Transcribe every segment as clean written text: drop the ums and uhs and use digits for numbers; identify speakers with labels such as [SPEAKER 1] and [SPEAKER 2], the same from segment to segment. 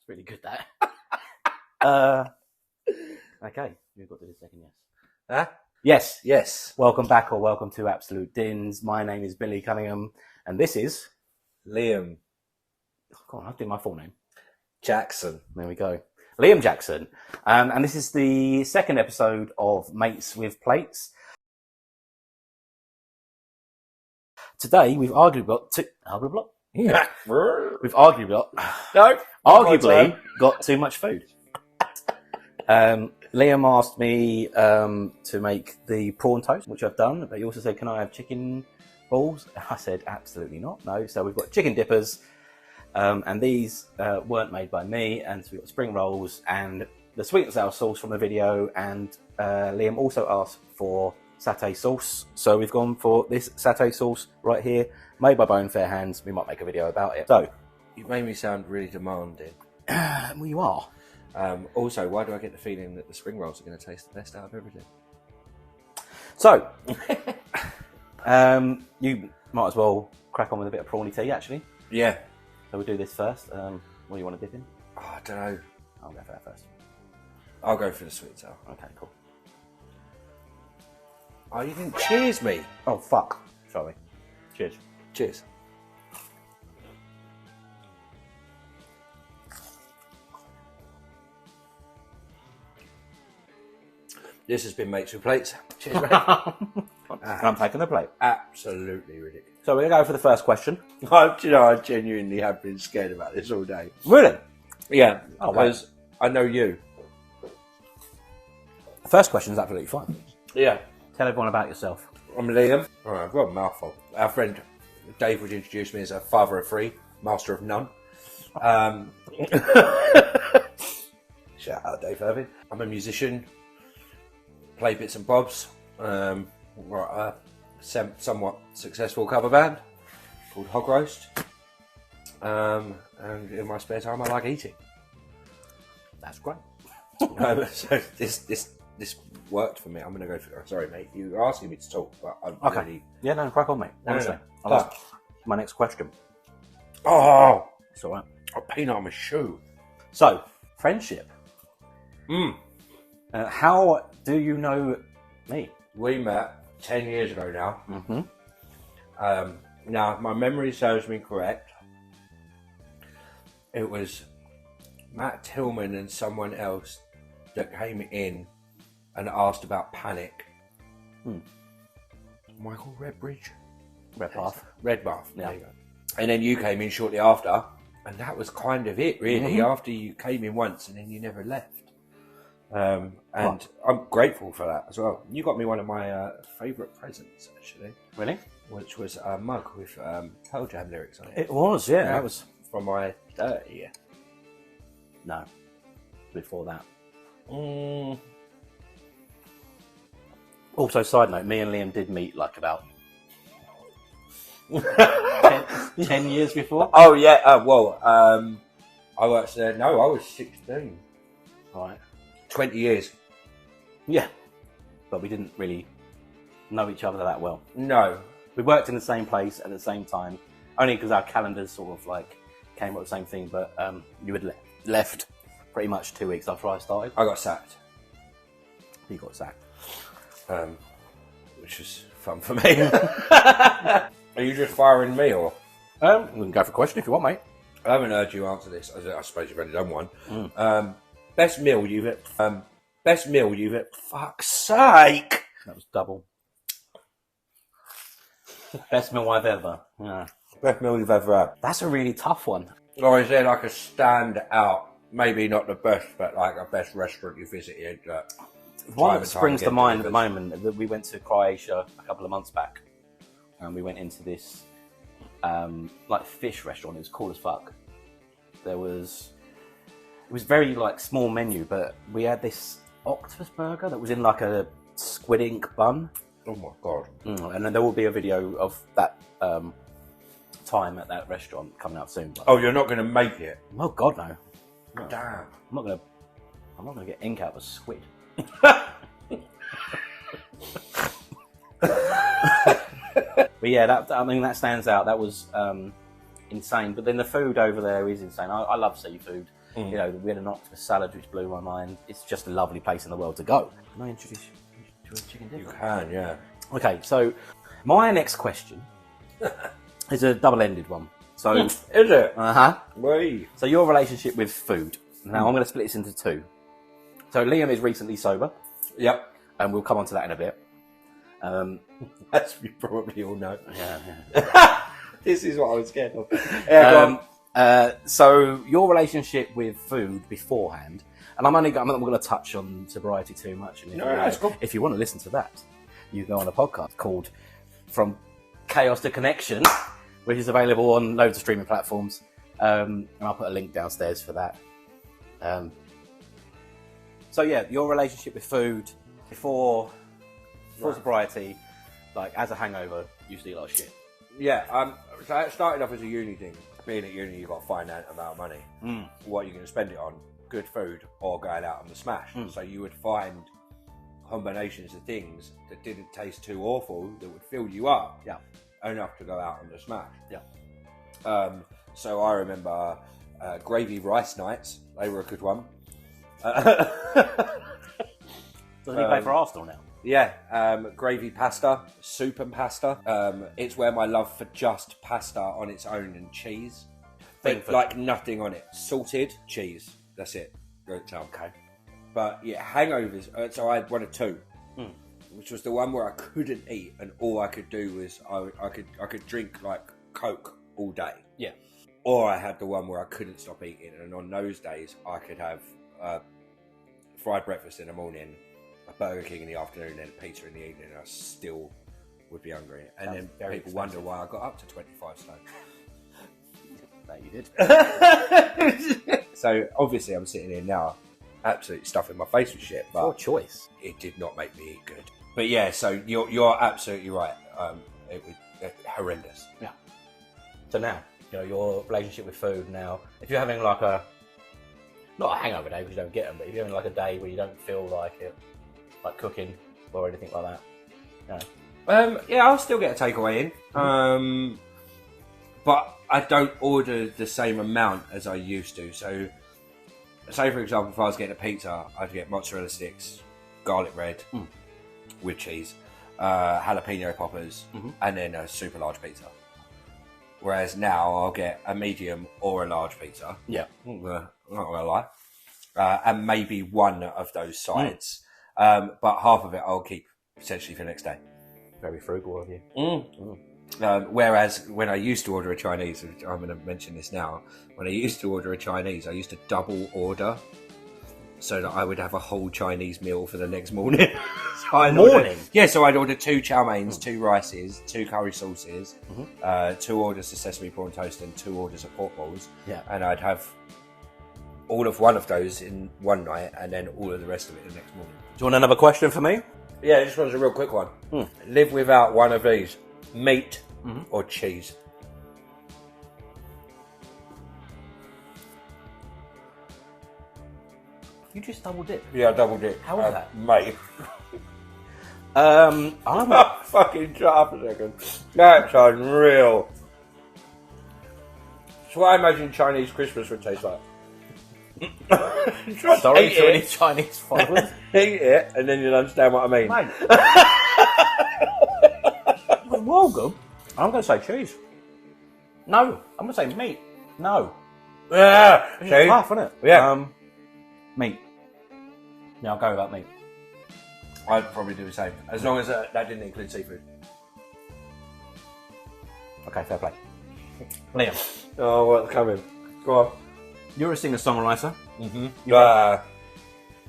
[SPEAKER 1] Really good, that. Okay, you've got to do the second yes.
[SPEAKER 2] Huh?
[SPEAKER 1] Yes.
[SPEAKER 2] Yes.
[SPEAKER 1] Welcome back or welcome to Absolute Dins. My name is Billy Cunningham and this is...
[SPEAKER 2] Liam
[SPEAKER 1] Go on, I'll do my full name.
[SPEAKER 2] Jackson.
[SPEAKER 1] There we go. Liam Jackson. And this is the second episode of Mates with Plates. Today we've arguably got too much food. Liam asked me to make the prawn toast, which I've done, but he also said, can I have chicken balls? I said, absolutely not, no. So we've got chicken dippers, and these weren't made by me, and so we've got spring rolls and the sweet and sour sauce from the video, and Liam also asked for satay sauce, so we've gone for this satay sauce right here, made by Bone Fair Hands. We might make a video about it. So,
[SPEAKER 2] You made me sound really demanding.
[SPEAKER 1] well, you are.
[SPEAKER 2] Also, why do I get the feeling that the spring rolls are going to taste the best out of everything?
[SPEAKER 1] So, you might as well crack on with a bit of prawny tea, actually.
[SPEAKER 2] Yeah.
[SPEAKER 1] So we'll do this first. What do you want to dip in?
[SPEAKER 2] Oh, I don't know.
[SPEAKER 1] I'll go for that first.
[SPEAKER 2] I'll go for the sweet sour.
[SPEAKER 1] Okay, cool.
[SPEAKER 2] Oh, you didn't cheers me.
[SPEAKER 1] Oh, fuck. Sorry. Cheers.
[SPEAKER 2] Cheers. This has been Mates with Plates. Cheers, mate.
[SPEAKER 1] I'm taking the plate.
[SPEAKER 2] Absolutely ridiculous.
[SPEAKER 1] So we're going to go for the first question.
[SPEAKER 2] I genuinely have been scared about this all day.
[SPEAKER 1] Really?
[SPEAKER 2] Yeah,
[SPEAKER 1] Oh,
[SPEAKER 2] because I know you.
[SPEAKER 1] The first question is absolutely fine.
[SPEAKER 2] Yeah.
[SPEAKER 1] Tell everyone about yourself.
[SPEAKER 2] I'm Liam. All right, I've got a mouthful. Our friend Dave would introduce me as a father of three, master of none. Shout out Dave Irving. I'm a musician, play bits and bobs. We're a somewhat successful cover band called Hog Roast. And in my spare time, I like eating.
[SPEAKER 1] That's great.
[SPEAKER 2] So this worked for me. I'm going to go for... Sorry, mate. You were asking me to talk, but I'm
[SPEAKER 1] Okay.
[SPEAKER 2] really...
[SPEAKER 1] Yeah, no, crack on, mate. Honestly.
[SPEAKER 2] No.
[SPEAKER 1] I'll ask my next question.
[SPEAKER 2] Oh!
[SPEAKER 1] It's all right.
[SPEAKER 2] A peanut on my shoe.
[SPEAKER 1] So, friendship.
[SPEAKER 2] Mm.
[SPEAKER 1] How do you know me?
[SPEAKER 2] We met 10 years ago now.
[SPEAKER 1] Mm-hmm.
[SPEAKER 2] Now, if my memory serves me correct, it was Matt Tillman and someone else that came in and asked about Panic. Michael Redbridge?
[SPEAKER 1] Redbath.
[SPEAKER 2] Redbath,
[SPEAKER 1] Yeah.
[SPEAKER 2] there you go. And then you came in shortly after, and that was kind of it, really.
[SPEAKER 1] Mhm.
[SPEAKER 2] After you came in once and then you never left. And I'm grateful for that as well. You got me one of my favourite presents, actually,
[SPEAKER 1] Really?
[SPEAKER 2] which was a mug with Pearl Jam lyrics on it.
[SPEAKER 1] It was, yeah. That was...
[SPEAKER 2] From my 30th.
[SPEAKER 1] No. Before that. Also, side note, me and Liam did meet like about 10 years before.
[SPEAKER 2] Oh, yeah. I worked there. No, I was 16.
[SPEAKER 1] Right.
[SPEAKER 2] 20 years.
[SPEAKER 1] Yeah. But we didn't really know each other that well.
[SPEAKER 2] No.
[SPEAKER 1] We worked in the same place at the same time, only because our calendars sort of like came up with the same thing, but you had left pretty much 2 weeks after I started.
[SPEAKER 2] I got sacked.
[SPEAKER 1] You got sacked.
[SPEAKER 2] Which was fun for me. Are you just firing me, or?
[SPEAKER 1] We can go for a question if you want, mate.
[SPEAKER 2] I haven't heard you answer this. I suppose you've only done one. Best meal you've had. Fuck's sake!
[SPEAKER 1] That was double. Best meal I've ever. Yeah.
[SPEAKER 2] Best meal you've ever had.
[SPEAKER 1] That's a really tough one.
[SPEAKER 2] Or is there like a stand out? Maybe not the best, but like a best restaurant you visited.
[SPEAKER 1] One that springs to mind at the moment, that we went to Croatia a couple of months back, and we went into this like fish restaurant. It was cool as fuck. It was very like small menu, but we had this octopus burger that was in like a squid ink bun.
[SPEAKER 2] Oh my god!
[SPEAKER 1] And then there will be a video of that time at that restaurant coming out soon. But...
[SPEAKER 2] Oh, you're not going to make it?
[SPEAKER 1] Oh god, no.
[SPEAKER 2] Damn!
[SPEAKER 1] I'm not gonna get ink out of a squid. But yeah, that stands out. That was insane. But then the food over there is insane. I love seafood. You know, we had an octopus salad which blew my mind. It's just a lovely place in the world to go. Can I introduce you to a chicken dipper?
[SPEAKER 2] You can, yeah.
[SPEAKER 1] Okay, so my next question is a double-ended one. So,
[SPEAKER 2] Is it?
[SPEAKER 1] Wait. So your relationship with food. Now I'm going to split this into two. So Liam is recently sober,
[SPEAKER 2] Yep.
[SPEAKER 1] and we'll come on to that in a bit.
[SPEAKER 2] As we probably all know.
[SPEAKER 1] Yeah.
[SPEAKER 2] This is what I was scared of. Yeah, go on.
[SPEAKER 1] So your relationship with food beforehand, and I'm not going to touch on sobriety too much. And if you want to listen to that, you go on a podcast called From Chaos to Connection, which is available on loads of streaming platforms. And I'll put a link downstairs for that. So yeah, your relationship with food before sobriety, like as a hangover, used to eat a lot of shit.
[SPEAKER 2] Yeah, so it started off as a uni thing. Being at uni, you've got to find out about money. What you're going to spend it on, good food or going out on the smash. So you would find combinations of things that didn't taste too awful, that would fill you up enough to go out on the smash.
[SPEAKER 1] Yeah.
[SPEAKER 2] So I remember gravy rice nights. They were a good one.
[SPEAKER 1] Doesn't he play for Arsenal now?
[SPEAKER 2] Yeah, gravy pasta, soup and pasta. It's where my love for just pasta on its own and cheese. But like nothing on it. Salted cheese. That's it. Okay. But yeah, hangovers. So I had one or two, which was the one where I couldn't eat, and all I could do was I could drink like Coke all day.
[SPEAKER 1] Yeah.
[SPEAKER 2] Or I had the one where I couldn't stop eating, and on those days I could have fried breakfast in the morning, a Burger King in the afternoon, and pizza in the evening, and I still would be hungry. And then people wonder why I got up to 25 stone.
[SPEAKER 1] That you
[SPEAKER 2] did. So obviously I'm sitting here now, absolutely stuffing my face with shit. But
[SPEAKER 1] your choice.
[SPEAKER 2] It did not make me eat good. But yeah, so you're absolutely right. It was horrendous.
[SPEAKER 1] Yeah. So now, you know, your relationship with food now, if you're having like not a hangover day because you don't get them, but if you're having like a day where you don't feel like it, like cooking or anything like that,
[SPEAKER 2] yeah, I'll still get a takeaway in, but I don't order the same amount as I used to. So, say for example, if I was getting a pizza, I'd get mozzarella sticks, garlic bread with cheese, jalapeno poppers, and then a super large pizza. Whereas now I'll get a medium or a large pizza.
[SPEAKER 1] Yeah.
[SPEAKER 2] I'm not gonna lie. And maybe one of those sides. But half of it I'll keep potentially for the next day.
[SPEAKER 1] Very frugal of you.
[SPEAKER 2] Whereas when I used to order a Chinese, I'm going to mention this now, when I used to order a Chinese, I used to double order so that I would have a whole Chinese meal for the next morning. So I'd order 2 chow mains, 2 rices, 2 curry sauces, 2 orders of sesame prawn toast, and 2 orders of pork balls.
[SPEAKER 1] Yeah.
[SPEAKER 2] And I'd have all of one of those in one night, and then all of the rest of it the next morning.
[SPEAKER 1] Do you want another question for me?
[SPEAKER 2] Yeah, this one's a real quick one. Live without one of these: meat or cheese.
[SPEAKER 1] You just double dip.
[SPEAKER 2] Yeah, I double dip.
[SPEAKER 1] How was that,
[SPEAKER 2] mate?
[SPEAKER 1] I'm
[SPEAKER 2] fucking shut up a second. That's unreal. It's what I imagine Chinese Christmas would taste like.
[SPEAKER 1] Sorry to any Chinese followers.
[SPEAKER 2] Eat it, and then you'll understand what I mean.
[SPEAKER 1] Mate. Well, good. I'm going to say cheese. No, I'm going to say meat. No.
[SPEAKER 2] Yeah,
[SPEAKER 1] it's tough, isn't it?
[SPEAKER 2] Yeah.
[SPEAKER 1] Meat. Yeah, I'll go with that meat.
[SPEAKER 2] I'd probably do the same, as long as that didn't include seafood.
[SPEAKER 1] Okay, fair play. Liam.
[SPEAKER 2] Oh, what's coming? Go on.
[SPEAKER 1] You're a singer-songwriter.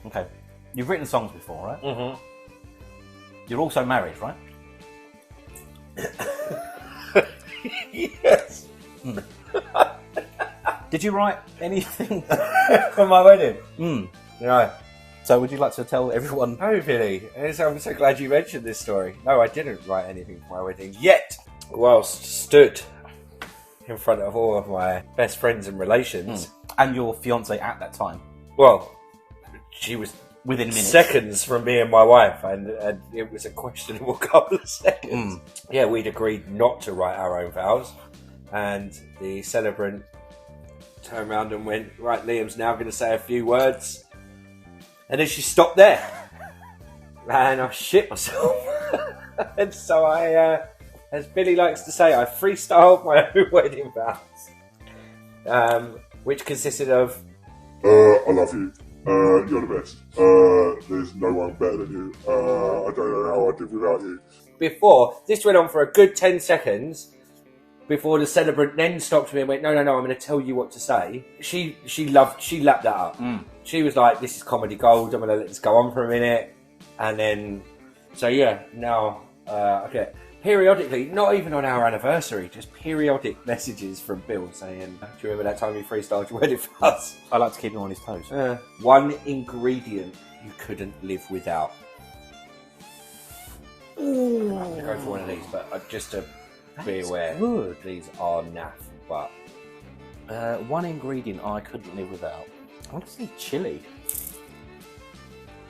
[SPEAKER 1] Okay. You've written songs before, right? You're also married, right?
[SPEAKER 2] Yes.
[SPEAKER 1] Did you write anything
[SPEAKER 2] for my wedding?
[SPEAKER 1] No. So would you like to tell everyone?
[SPEAKER 2] No, really. I'm so glad you mentioned this story. No, I didn't write anything for my wedding yet. Whilst stood in front of all of my best friends and relations.
[SPEAKER 1] And your fiance at that time?
[SPEAKER 2] Well, she was
[SPEAKER 1] within minutes.
[SPEAKER 2] Seconds from being my wife, and it was a questionable couple of seconds. Yeah, we'd agreed not to write our own vows, and the celebrant turned around and went, right, Liam's now going to say a few words. And then she stopped there. And I shit myself. And so I, as Billy likes to say, I freestyled my own wedding vows. Which consisted of...
[SPEAKER 3] I love you. You're the best. There's no one better than you. I don't know how I'd live without you.
[SPEAKER 2] Before, this went on for a good 10 seconds before the celebrant then stopped me and went, no, I'm going to tell you what to say. She lapped that up. She was like, this is comedy gold, I'm going to let this go on for a minute. And then, so yeah, now I get periodically, not even on our anniversary, just periodic messages from Bill saying, do you remember that time you freestyled your wedding vows?
[SPEAKER 1] I like to keep him on his toes.
[SPEAKER 2] One ingredient you couldn't live without. I'm going to go for one of these, but just to be aware,
[SPEAKER 1] good.
[SPEAKER 2] these are naff, but...
[SPEAKER 1] One ingredient I couldn't live without. I want to say chili.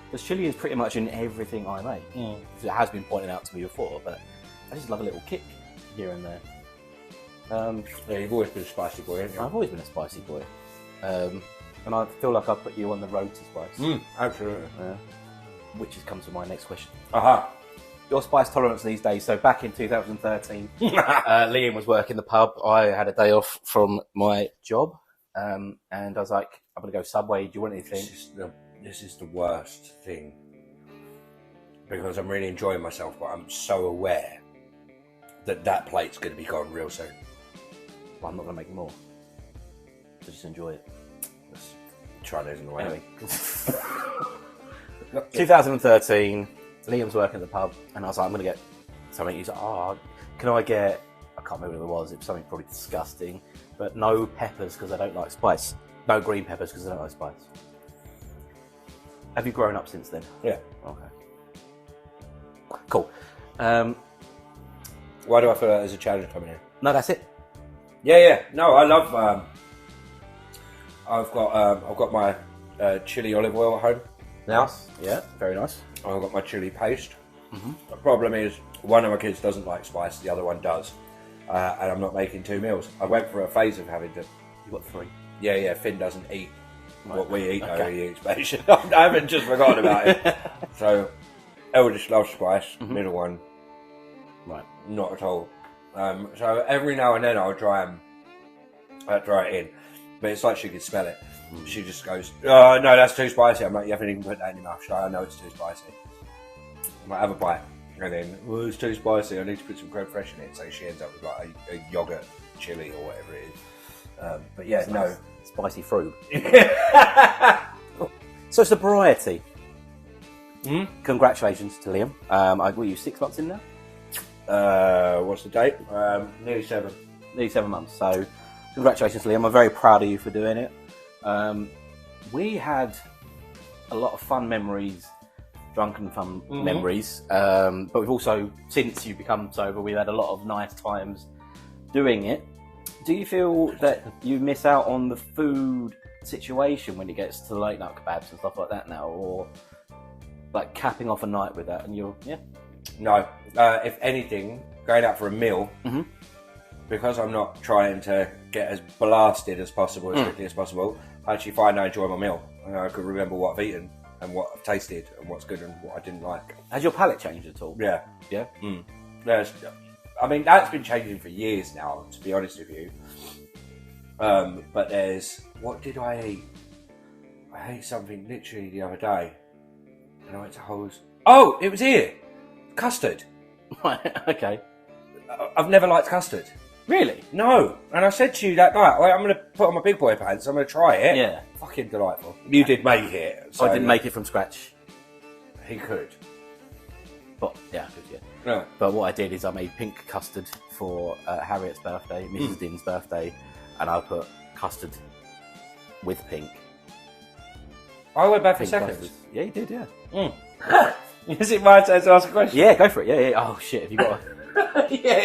[SPEAKER 1] Because chili is pretty much in everything I make. It has been pointed out to me before, but I just love a little kick here and there.
[SPEAKER 2] Yeah, you've always been a spicy boy, haven't you?
[SPEAKER 1] I've always been a spicy boy. And I feel like I put you on the road to spice.
[SPEAKER 2] Absolutely.
[SPEAKER 1] Which comes to my next question.
[SPEAKER 2] Aha.
[SPEAKER 1] Your spice tolerance these days. So back in 2013, Liam was working the pub. I had a day off from my job. And I was like, I'm going to go Subway. Do you want anything?
[SPEAKER 2] This is the worst thing. Because I'm really enjoying myself, but I'm so aware that plate's going to be gone real soon.
[SPEAKER 1] Well, I'm not going to make more. So just enjoy it.
[SPEAKER 2] Let's try those in the way.
[SPEAKER 1] Anyway. 2013, Liam's working at the pub, and I was like, I'm going to get something. He's like, can I get, I can't remember what it was something probably disgusting, but no peppers because I don't like spice. No green peppers because I don't like spice. Have you grown up since then?
[SPEAKER 2] Yeah.
[SPEAKER 1] Okay. Cool.
[SPEAKER 2] Why do I feel like there's a challenge coming in?
[SPEAKER 1] No, that's it.
[SPEAKER 2] Yeah. No, I love. I've got my chili olive oil at home now.
[SPEAKER 1] Yeah, very nice.
[SPEAKER 2] I've got my chili paste. The problem is one of my kids doesn't like spice, the other one does, and I'm not making two meals. I went for a phase of having to.
[SPEAKER 1] You've got three.
[SPEAKER 2] Yeah. Finn doesn't eat what we eat.
[SPEAKER 1] Okay.
[SPEAKER 2] No, he eats bacon. I haven't just forgotten about it. So, eldest loves spice. Middle one,
[SPEAKER 1] Right.
[SPEAKER 2] not at all. So every now and then I'll try it in, but it's like she can smell it. She just goes, "Oh no, that's too spicy." I'm like, "You haven't even put that in your mouth." She's like, "I know it's too spicy." I might have a bite, and then, "Well, it's too spicy. I need to put some creme fraiche in it." So she ends up with like a yogurt chili or whatever it is. But yeah,
[SPEAKER 1] That's
[SPEAKER 2] no.
[SPEAKER 1] nice. Spicy fruit. So sobriety. Congratulations to Liam. Were you 6 months in now?
[SPEAKER 2] What's the date? Nearly 7.
[SPEAKER 1] Nearly 7 months. So congratulations, Liam. I'm very proud of you for doing it. We had a lot of fun memories, drunken fun memories. But we've also, since you've become sober, we've had a lot of nice times doing it. Do you feel that you miss out on the food situation when it gets to late night kebabs and stuff like that now, or like capping off a night with that? And
[SPEAKER 2] No. If anything, going out for a meal, because I'm not trying to get as blasted as possible, as quickly as possible, I actually find I enjoy my meal. I can remember what I've eaten and what I've tasted and what's good and what I didn't like.
[SPEAKER 1] has your palate changed at all?
[SPEAKER 2] Yeah.
[SPEAKER 1] Yeah.
[SPEAKER 2] I mean, that's been changing for years now, to be honest with you. But what did I eat? I ate something literally the other day, and I went to Holes. Oh, it was here! Custard.
[SPEAKER 1] Right. Okay.
[SPEAKER 2] I've never liked custard.
[SPEAKER 1] Really?
[SPEAKER 2] No. And I said to you that night, I'm going to put on my big boy pants, I'm going to try it.
[SPEAKER 1] Yeah.
[SPEAKER 2] Fucking delightful. You did make it. So
[SPEAKER 1] I didn't make it from scratch.
[SPEAKER 2] He could.
[SPEAKER 1] But yeah, I could, yeah.
[SPEAKER 2] No.
[SPEAKER 1] But what I did is I made pink custard for Harriet's birthday, Mrs. Din's birthday, and I put custard with pink.
[SPEAKER 2] I went back for
[SPEAKER 1] Pink
[SPEAKER 2] seconds.
[SPEAKER 1] custard. Yeah, you did, yeah.
[SPEAKER 2] Is it my turn to ask a question?
[SPEAKER 1] Yeah, go for it. Yeah. Oh shit, have you got a...
[SPEAKER 2] Yeah,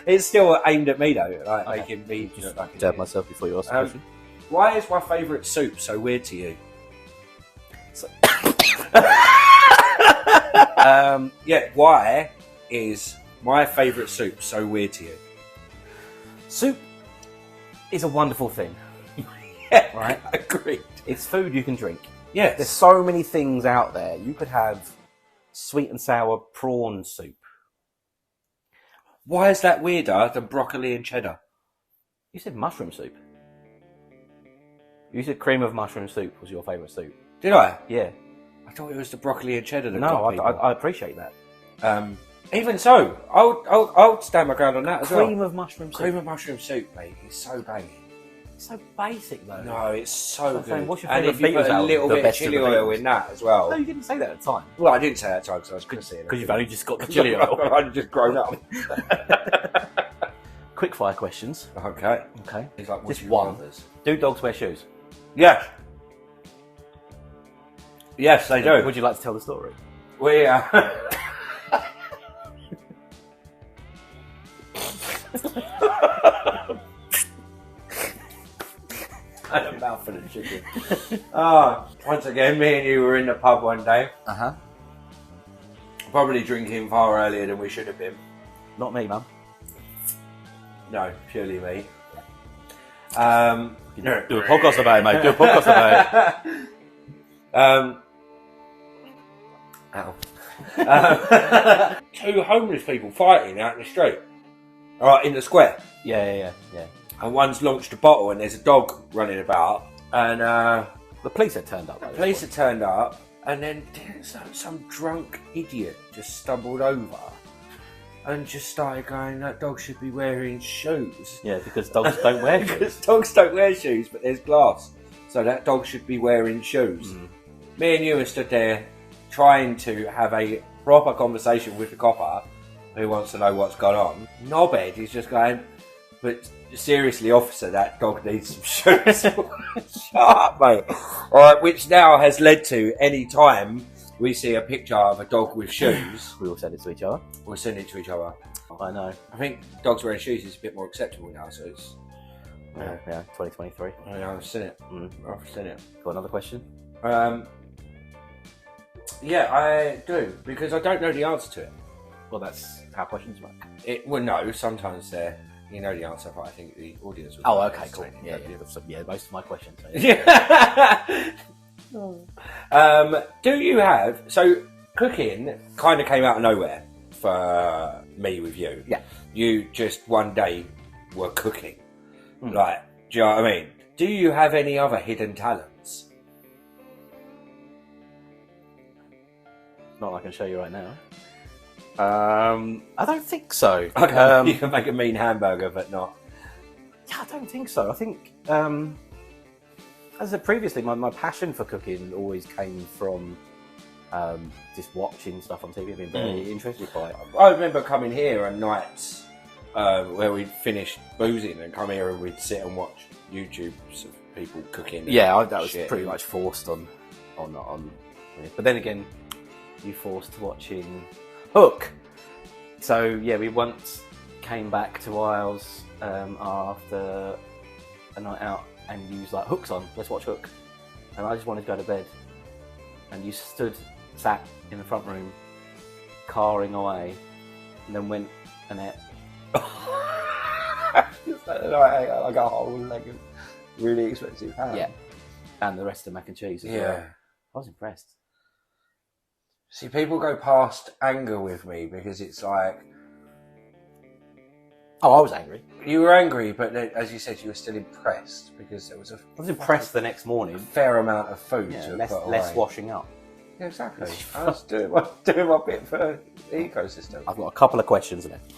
[SPEAKER 2] it's still aimed at me though, like making me
[SPEAKER 1] Just
[SPEAKER 2] look like an
[SPEAKER 1] dab
[SPEAKER 2] idiot.
[SPEAKER 1] myself before you ask the question.
[SPEAKER 2] Why is my favourite soup so weird to you? Yeah, why is my favourite soup so weird to you?
[SPEAKER 1] Soup is a wonderful thing.
[SPEAKER 2] Yeah,
[SPEAKER 1] Right?
[SPEAKER 2] agreed.
[SPEAKER 1] It's food you can drink.
[SPEAKER 2] Yes.
[SPEAKER 1] There's so many things out there. You could have sweet and sour prawn soup.
[SPEAKER 2] Why is that weirder than broccoli and cheddar?
[SPEAKER 1] You said mushroom soup. You said cream of mushroom soup was your favourite soup.
[SPEAKER 2] Did I?
[SPEAKER 1] Yeah.
[SPEAKER 2] I thought it was the broccoli and cheddar that
[SPEAKER 1] No,
[SPEAKER 2] got people.
[SPEAKER 1] I appreciate that.
[SPEAKER 2] Even so, I'll stand my ground on that as
[SPEAKER 1] Cream
[SPEAKER 2] well.
[SPEAKER 1] of mushroom soup.
[SPEAKER 2] Cream of mushroom soup, mate, is so banging.
[SPEAKER 1] It's so basic though.
[SPEAKER 2] No, it's so
[SPEAKER 1] That's
[SPEAKER 2] good.
[SPEAKER 1] what's your
[SPEAKER 2] And
[SPEAKER 1] favourite
[SPEAKER 2] if you put
[SPEAKER 1] Beatles
[SPEAKER 2] a
[SPEAKER 1] album?
[SPEAKER 2] little
[SPEAKER 1] The
[SPEAKER 2] bit of
[SPEAKER 1] best of
[SPEAKER 2] chili
[SPEAKER 1] the
[SPEAKER 2] oil
[SPEAKER 1] Beatles.
[SPEAKER 2] in that as well.
[SPEAKER 1] No, you didn't say that at the time.
[SPEAKER 2] Well, I didn't say that time because I was going to see it.
[SPEAKER 1] Because you've only just got the chili oil.
[SPEAKER 2] I've just grown up.
[SPEAKER 1] Quick fire questions.
[SPEAKER 2] Okay.
[SPEAKER 1] Okay.
[SPEAKER 2] It's like,
[SPEAKER 1] Just
[SPEAKER 2] would you
[SPEAKER 1] one.
[SPEAKER 2] rathers?
[SPEAKER 1] Do dogs wear shoes?
[SPEAKER 2] Yes. Yes, they do.
[SPEAKER 1] Would you like to tell the story?
[SPEAKER 2] We I had a mouthful of chicken. Once again, me and you were in the pub one day,
[SPEAKER 1] Uh-huh.
[SPEAKER 2] probably drinking far earlier than we should have been.
[SPEAKER 1] Not me, Mum.
[SPEAKER 2] No, purely me.
[SPEAKER 1] Do a podcast about it, mate. Do a podcast about it.
[SPEAKER 2] Two homeless people fighting out in the street. Alright, in the square.
[SPEAKER 1] Yeah.
[SPEAKER 2] And one's launched a bottle and there's a dog running about. And
[SPEAKER 1] The police had turned up.
[SPEAKER 2] the police had turned up. And then some drunk idiot just stumbled over and just started going, that dog should be wearing shoes.
[SPEAKER 1] Yeah, because dogs don't wear shoes.
[SPEAKER 2] Because dogs don't wear shoes, but there's glass. So that dog should be wearing shoes. Me and you are stood there trying to have a proper conversation with the copper who wants to know what's gone on. Knobhead is just going, but seriously, officer, that dog needs some shoes. Shut up, mate. Alright, which now has led to any time we see a picture of a dog with shoes,
[SPEAKER 1] We all said it to each other.
[SPEAKER 2] we'll send it to each other.
[SPEAKER 1] I know.
[SPEAKER 2] I think dogs wearing shoes is a bit more acceptable now, so it's...
[SPEAKER 1] Yeah, 2023.
[SPEAKER 2] I've seen it. I've seen it.
[SPEAKER 1] Got another question?
[SPEAKER 2] Yeah, I do, because I don't know the answer to it.
[SPEAKER 1] Well, that's how questions work.
[SPEAKER 2] Well, no, sometimes you know the answer, but I think the audience will
[SPEAKER 1] Oh,
[SPEAKER 2] know
[SPEAKER 1] okay,
[SPEAKER 2] the
[SPEAKER 1] cool.
[SPEAKER 2] answer.
[SPEAKER 1] Yeah, most of my questions.
[SPEAKER 2] Yeah. Do you have... So, cooking kind of came out of nowhere for me with you.
[SPEAKER 1] Yeah.
[SPEAKER 2] You just one day were cooking. Like, do you know what I mean? Do you have any other hidden talents?
[SPEAKER 1] Not like I can show you right now. I don't think so.
[SPEAKER 2] Okay, you can make a mean hamburger, but not...
[SPEAKER 1] Yeah, I don't think so. I think, as I said previously, my passion for cooking always came from just watching stuff on TV, being very interested by it.
[SPEAKER 2] I remember coming here on nights where we'd finish boozing and come here and we'd sit and watch YouTubes of people cooking.
[SPEAKER 1] Yeah, that was
[SPEAKER 2] shit.
[SPEAKER 1] pretty much forced on. But then again, you forced watching Hook. So yeah, we once came back to Isles after a night out, and you was like, "Hook's on, let's watch Hook." And I just wanted to go to bed, and you sat in the front room, carring away, and then went and ate.
[SPEAKER 2] I got a whole leg of really expensive ham.
[SPEAKER 1] Yeah, and the rest of the mac and cheese as well. I was impressed.
[SPEAKER 2] See, people go past anger with me because it's like,
[SPEAKER 1] Oh, I was angry.
[SPEAKER 2] you were angry, but then, as you said, you were still impressed because there was a
[SPEAKER 1] I was impressed the next morning.
[SPEAKER 2] fair amount of food
[SPEAKER 1] Yeah,
[SPEAKER 2] to
[SPEAKER 1] less
[SPEAKER 2] put away.
[SPEAKER 1] washing up.
[SPEAKER 2] Yeah, exactly. I was doing my bit for the ecosystem.
[SPEAKER 1] I've got a couple of questions left.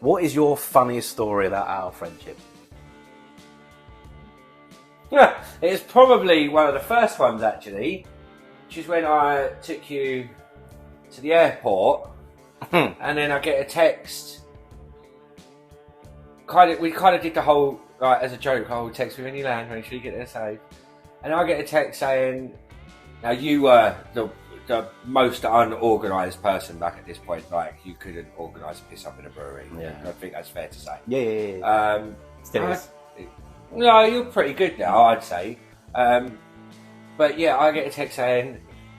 [SPEAKER 1] What is your funniest story about our friendship?
[SPEAKER 2] Yeah, it's probably one of the first ones actually, which is when I took you to the airport, and then I get a text. We kind of did the whole as a joke. Oh, text me when you land. Make sure you get there safe. And I get a text saying, "Now you were the most unorganised person back at this point. Like you couldn't organise a piss up in a brewery.
[SPEAKER 1] Yeah.
[SPEAKER 2] I think that's fair to say.
[SPEAKER 1] Yeah. Still is.
[SPEAKER 2] No, you're pretty good now, I'd say. But yeah, I get a text saying,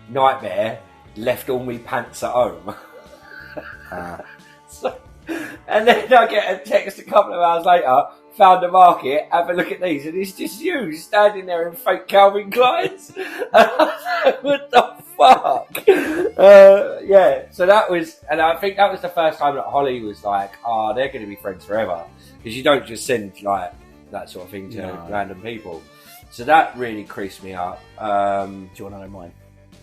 [SPEAKER 2] "Nightmare, left all me pants at home." And then I get a text a couple of hours later, found the market, have a look at these, and it's just you standing there in fake Calvin Kleins. And I was like, what the fuck? Yeah, so that was, and I think that was the first time that Holly was like, oh, they're going to be friends forever. Because you don't just send like that sort of thing to random people. So that really creased me up.
[SPEAKER 1] Do you want to know mine?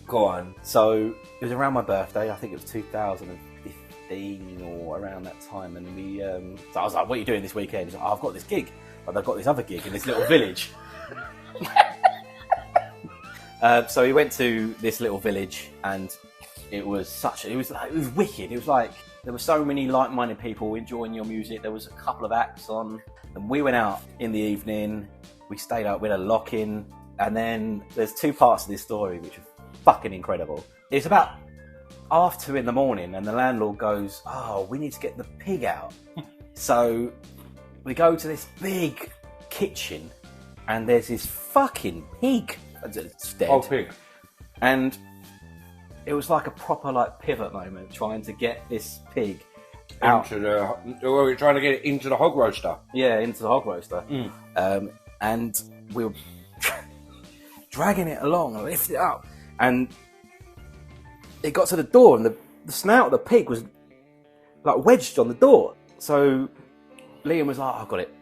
[SPEAKER 2] Go on.
[SPEAKER 1] So it was around my birthday. I think it was 2015 or around that time. And we, so I was like, "What are you doing this weekend?" He's like, "Oh, I've got this gig, but I've got this other gig in this little village." So we went to this little village, and it was wicked. It was like there were so many like-minded people enjoying your music. There was a couple of acts on, and we went out in the evening. We stayed out with a lock-in, and then there's two parts of this story which are fucking incredible. It's about 2:30 in the morning, and the landlord goes, "Oh, we need to get the pig out." So we go to this big kitchen, and there's this fucking pig. It's dead.
[SPEAKER 2] Oh, pig.
[SPEAKER 1] And it was like a proper like pivot moment, trying to get this pig out.
[SPEAKER 2] We're trying to get it into the hog roaster.
[SPEAKER 1] Yeah, into the hog roaster. And we were dragging it along and lifting it up. And it got to the door, and the snout of the pig was like wedged on the door. So Liam was like, "I've got it."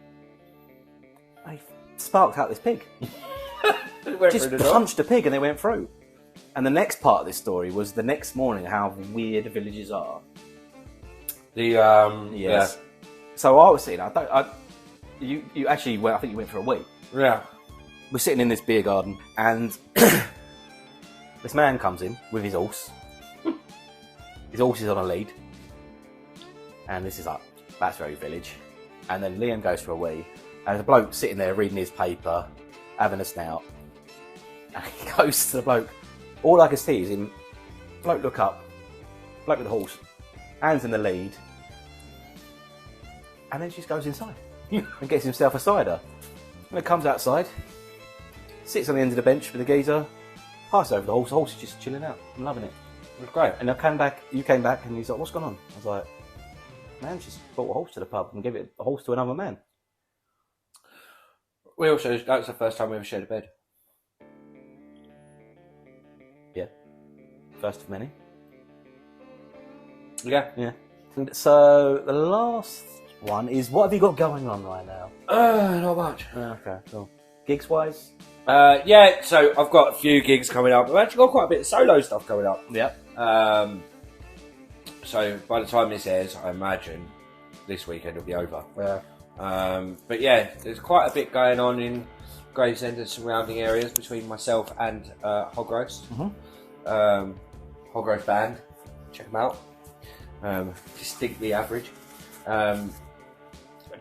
[SPEAKER 1] And he sparked out this pig. Just punched a pig and they went through. And the next part of this story was the next morning, how weird villages are.
[SPEAKER 2] Yes.
[SPEAKER 1] So I was sitting, you actually went, I think you went for a week.
[SPEAKER 2] Yeah.
[SPEAKER 1] We're sitting in this beer garden, and this man comes in with his horse. His horse is on a lead. And this is like, that's very village. And then Liam goes for a wee, and there's a bloke sitting there reading his paper, having a snout. And he goes to the bloke. All I can see is him, bloke look up, bloke with the horse, hands in the lead, and then just goes inside and gets himself a cider. And it comes outside, sits on the end of the bench with the geezer, passes over the horse is just chilling out. I'm loving it. It was great. And you came back and he's like, "What's going on?" I was like, "Man, just brought a horse to the pub and gave it a horse to another man."
[SPEAKER 2] That was the first time we ever shared a bed.
[SPEAKER 1] Yeah. First of many.
[SPEAKER 2] Yeah.
[SPEAKER 1] Yeah. So the last one is, what have you got going on right now?
[SPEAKER 2] Not much.
[SPEAKER 1] Okay, cool. Gigs wise?
[SPEAKER 2] Yeah, so I've got a few gigs coming up. I've actually got quite a bit of solo stuff coming up.
[SPEAKER 1] Yep.
[SPEAKER 2] So by the time this airs, I imagine this weekend will be over.
[SPEAKER 1] Yeah.
[SPEAKER 2] But yeah, there's quite a bit going on in Gravesend and surrounding areas between myself and Hog Roast. Hog Roast Band, check them out. Distinctly average.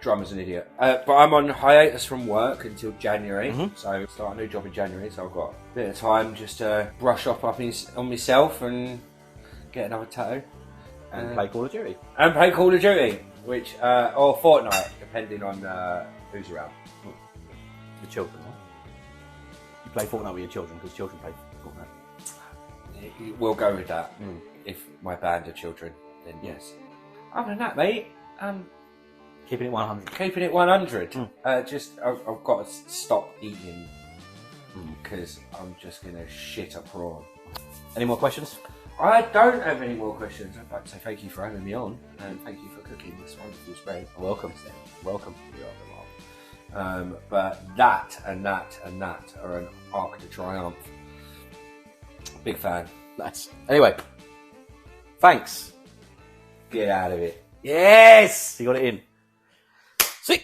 [SPEAKER 2] Drummer's an idiot. But I'm on hiatus from work until January, so I start a new job in January, so I've got a bit of time just to brush up on myself and get another tattoo.
[SPEAKER 1] And play Call of Duty.
[SPEAKER 2] And play Call of Duty, which, or Fortnite, depending on who's around.
[SPEAKER 1] The children, right? You play Fortnite with your children, because children play Fortnite.
[SPEAKER 2] We'll go with that. If my band are children, then yes. Other than that, mate,
[SPEAKER 1] keeping it 100.
[SPEAKER 2] Keeping it 100. I've got to stop eating because I'm just going to shit a prawn.
[SPEAKER 1] Any more questions?
[SPEAKER 2] I don't have any more questions. I'd like to say thank you for having me on, and thank you for cooking this wonderful spread.
[SPEAKER 1] Welcome. Welcome.
[SPEAKER 2] But that and that are an Arc de Triomphe. Big fan.
[SPEAKER 1] Nice. Anyway, thanks.
[SPEAKER 2] Get out of it.
[SPEAKER 1] Yes! You got it in. Sweet.